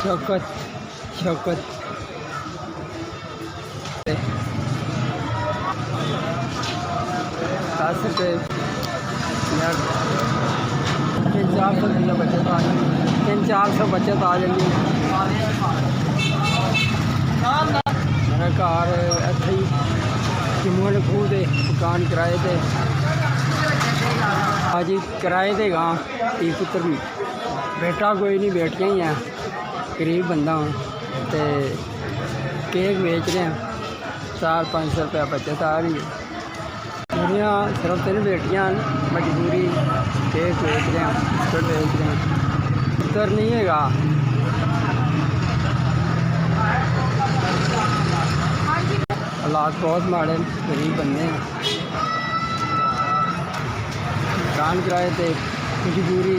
शौकत शौकत 10 रुपये यार 300-400 रुपये बचत आ जाएगी, 300-400 बचत आ जाएगी। मेरा घर इत्थे ही जम्मू खूह दे मकान किराए ते अज किराए ते गां धी पुत्र बेटा कोई नहीं, बेटियां ही हैं। गरीब बंदा हूँ तो केक बेच रहे हैं, 400-500 रुपया बचत आ रही है। मेरिया सिर्फ 3 बेटियां मजबूरी केक बेच रहे हैं, बिस्कुट बेच रहे हैं, पुत्र नहीं है। हालात बहुत माड़े, गरीब बंदे हैं, मकान किराए थे मजबूरी।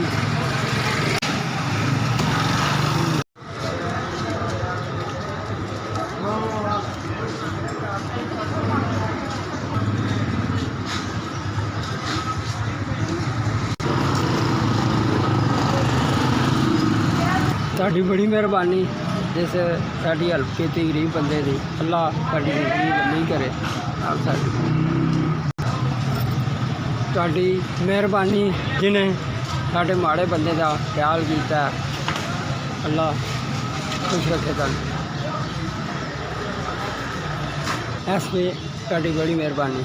साड़ी बड़ी मेहरबानी जिस साड़ी हेल्प की गरीब बंदे की। अल्लाह साड़ी जिंदगी नहीं करे। साड़ी मेहरबानी जिन्हें साढ़े माड़े बंदे का ख्याल किया, अल्लाह खुश रखे। इस पे साड़ी बड़ी मेहरबानी।